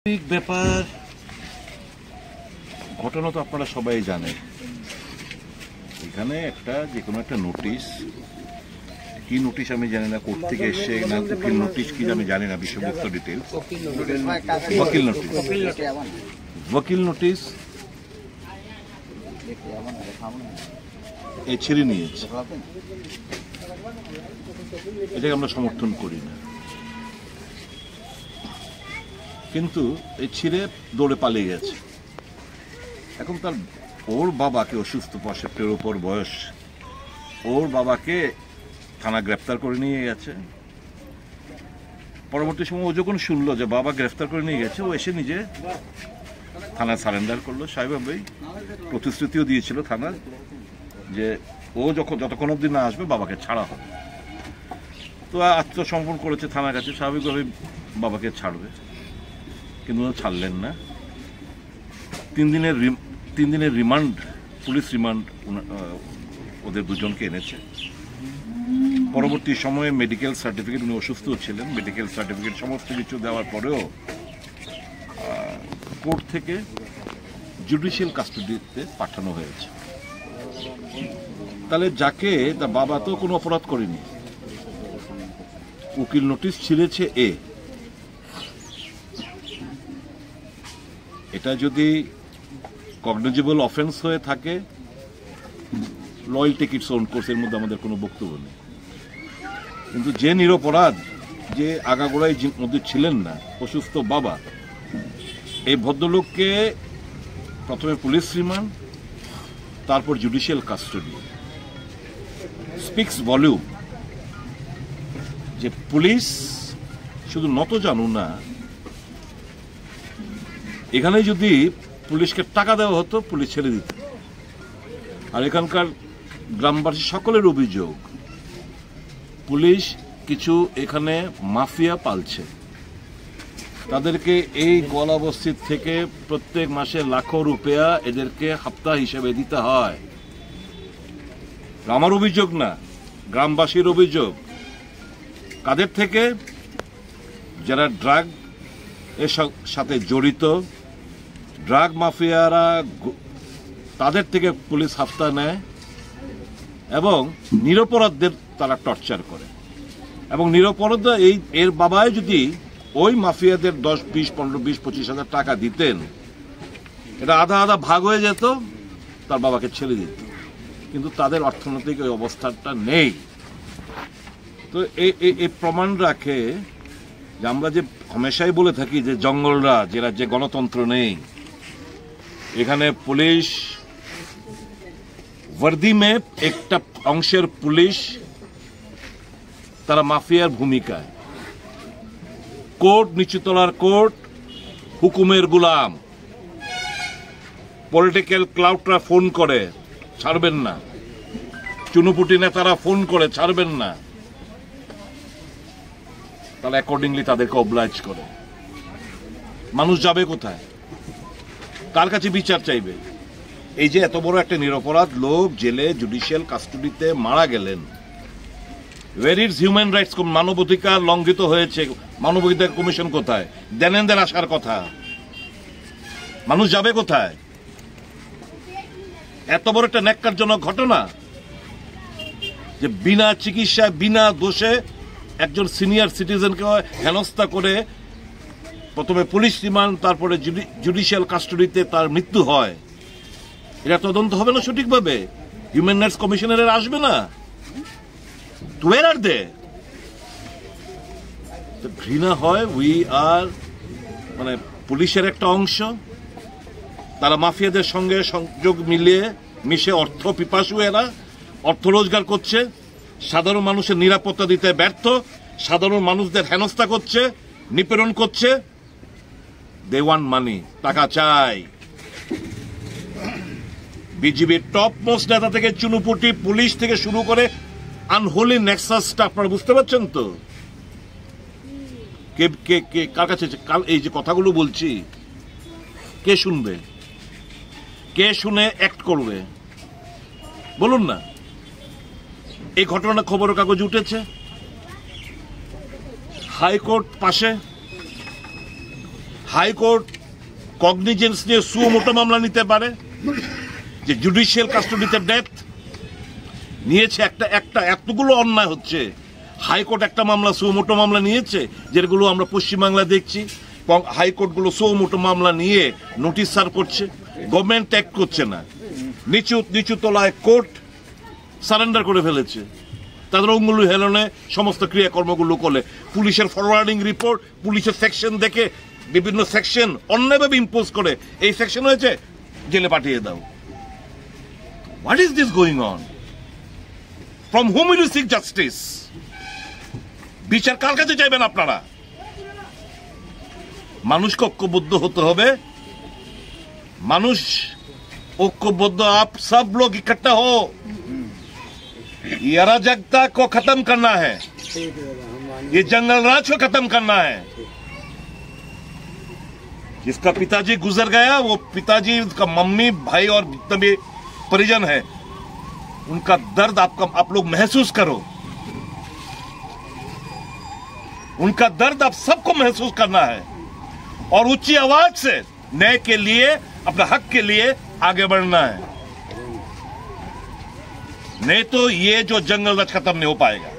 স্বাভাবিক ব্যাপার। ঘটনা তো আপনারা সবাই জানেন। এখানে একটা যে কোনো একটা নোটিশ, কি নোটিশ আমি জানি না, কোর্ট থেকে এসে না উকিল নোটিশ কি আমি জানি না, বিষয়বস্তু ডিটেলস। ওয়াকিল নোটিশ এ ছেড়ে নিয়েছে, এটাকে আমরা সমর্থন করি না, কিন্তু এই ছিঁড়ে দৌড়ে পালিয়ে গেছে। এখন তার ওর বাবাকে, অসুস্থ 65-এর ওপর বয়স, ওর বাবাকে থানা গ্রেফতার করে নিয়ে গেছে। পরবর্তী সময় ও যখন শুনলো যে বাবা গ্রেফতার করে নিয়ে গেছে, ও এসে নিজে থানায় সারেন্ডার করলো। স্বাভাবিকভাবেই প্রতিশ্রুতিও দিয়েছিল থানার যে ও যতক্ষণ অবধি না আসবে বাবাকে ছাড়া হবে। তো আত্মসমর্পণ করেছে থানার কাছে, স্বাভাবিকভাবেই বাবাকে ছাড়বে, কিন্তু ছাড়লেন না। 3 দিনের রিমান্ড, পুলিশ রিমান্ড ওদের দুজনকে এনেছে। পরবর্তী সময়ে মেডিকেল সার্টিফিকেট, উনি অসুস্থ ছিলেন, মেডিকেল সার্টিফিকেট সমস্ত কিছু দেওয়ার পরেও কোর্ট থেকে জুডিশিয়াল কাস্টডিতে পাঠানো হয়েছে। তাহলে যাকে, তার বাবা তো কোনো অপরাধ করেনি, উকিল নোটিশ ছিঁড়েছে এটা যদি কগনিজেবল অফেন্স হয়ে থাকে, law'll take its own course, এর মধ্যে আমাদের কোনো বক্তব্য নেই। কিন্তু যে নিরপরাধ, যে আগাগোড়ায় মধ্যে ছিলেন না, অসুস্থ বাবা, এই ভদ্রলোককে প্রথমে পুলিশ রিমান্ড, তারপর জুডিশিয়াল কাস্টডি, স্পিক্স ভলিউম যে পুলিশ শুধু নত জানু না, এখানে যদি পুলিশকে টাকা দেওয়া হতো পুলিশ ছেড়ে দিত। আর এখানকার গ্রামবাসী সকলের অভিযোগ, পুলিশ কিছু এখানে মাফিয়া পালছে, তাদেরকে এই গলাবস্তির থেকে প্রত্যেক মাসে লাখো রুপিয়া এদেরকে হাপ্তা হিসেবে দিতে হয়। আমার অভিযোগ না, গ্রামবাসীর অভিযোগ। কাদের থেকে? যারা ড্রাগ এর সাথে জড়িত, ড্রাগ মাফিয়ারা, তাদের থেকে পুলিশ হাফতা নেয় এবং নিরপরাধদের তারা টর্চার করে। এবং নিরপরাধ এর বাবাই যদি ওই মাফিয়াদের 10, 20, 15, 20, 25 হাজার টাকা দিতেন, এটা আধা আধা ভাগ হয়ে যেত, তার বাবাকে ছেড়ে দিত। কিন্তু তাদের অর্থনৈতিক ওই অবস্থাটা নেই। তো এই প্রমাণ রাখে যে আমরা যে হামেশাই বলে থাকি যে জঙ্গলরা, যে রাজ্যে গণতন্ত্র নেই, এখানে পুলিশ वर्दी में একটা অংশের পুলিশ তারা মাফিয়ার ভূমিকায়, কোর্ট নিচুতলার কোর্ট হুকুমের গোলাম। পলিটিক্যাল ক্লাউডরা ফোন করে ছাড়বেন না, চুনুপুটি নেতারা ফোন করে ছাড়বেন না, তাহলে অ্যাকর্ডিংলি তাদেরকে অবলাইজ করে। মানুষ যাবে কোথায়? কার কাছে বিচার চাইবে? এই যে এত বড় একটা নিরপরাধ লোক জেলে জুডিশিয়াল কাস্টডিতে মারা গেলেন, ওয়্যার ইজ হিউম্যান রাইটস? মানবাধিকার লঙ্ঘিত হয়েছে, মানবাধিকার কমিশন কোথায়? দেনেনদের আসার কথা, মানুষ যাবে কোথায়? এত বড় একটা ন্যাক্কারজনক ঘটনা যে বিনা চিকিৎসায়, বিনা দোষে একজন সিনিয়র সিটিজেনকে হেনস্থা করে প্রথমে পুলিশ রিমান্ড, তারপরে জুডিশিয়াল কাস্টডিতে তার মৃত্যু হয়। এটা তদন্ত হবে না সঠিকভাবে? হিউম্যান রাইটস কমিশনের আসবে না? ওয়্যার আর দে? ঘৃণা হয়। উই আর, মানে পুলিশের একটা অংশ, তারা মাফিয়াদের সঙ্গে সংযোগ মিশে অর্থ পিপাসু, এরা অর্থ রোজগার করছে, সাধারণ মানুষের নিরাপত্তা দিতে ব্যর্থ, সাধারণ মানুষদের হেনস্থা করছে, নিপীড়ন করছে। দে ওয়ান্ট মানি, টাকা চাই। বিজিবির টপ মোস্ট নেতা থেকে চুনুপুটি, পুলিশ থেকে শুরু করে আনহোলি নেক্সাসটা আপনারা বুঝতে পারছেন তো? কে কার কাছে এই যে কথাগুলো বলছি, কে শুনবে? কে শুনে অ্যাক্ট করবে? বলুন না। এই ঘটনা খবরের কাগজ উঠেছে, হাইকোর্ট পাশে, হাইকোর্ট কগনিজেন্স নিয়ে সুমোটো মামলা নিতে পারে যে জুডিশিয়াল কাস্টডিতে ডেথ নিয়েছে। একটা এতগুলো অন্যায় হচ্ছে, হাইকোর্ট একটা মামলা সুমোটো মামলা নিয়েছে, যেগুলো আমরা পশ্চিমবাংলা দেখছি। হাইকোর্টগুলো সুমোটো মামলা নিয়ে নোটিশ সার্ভ করছে, গভর্নমেন্ট অ্যাক্ট করছে না, নিচু তলায় কোর্ট সারেন্ডার করে ফেলেছে। তাদের অঙ্গুলি হেলনে সমস্ত ক্রিয়াকর্মগুলো করে পুলিশের ফরওয়ার্ডিং রিপোর্ট, পুলিশের সেকশন দেখে বিভিন্ন সেকশন অন্যায়ভাবে ইম্পোজ করে, এই সেকশন হয়েছে জেলে পাঠিয়ে দাও। What is this going on? From whom will you seek justice? বিচার কার কাছে চাইবেন আপনারা? মানুষকে ঐক্যবদ্ধ হতে হবে। মানুষ ঐক্যবদ্ধ, आप सब लोग इकट्ठा हो, ये अराजकता को खत्म करना है, ये जंगल राज को खत्म करना है। जिसका पिताजी गुजर गया, वो पिताजी, उसका मम्मी, भाई और जितने भी परिजन है, उनका दर्द आप लोग महसूस करो। उनका दर्द आप सबको महसूस करना है और ऊंची आवाज से न्याय के लिए, अपने हक के लिए आगे बढ़ना है। नहीं तो ये जो जंगल राज खत्म नहीं हो पाएगा।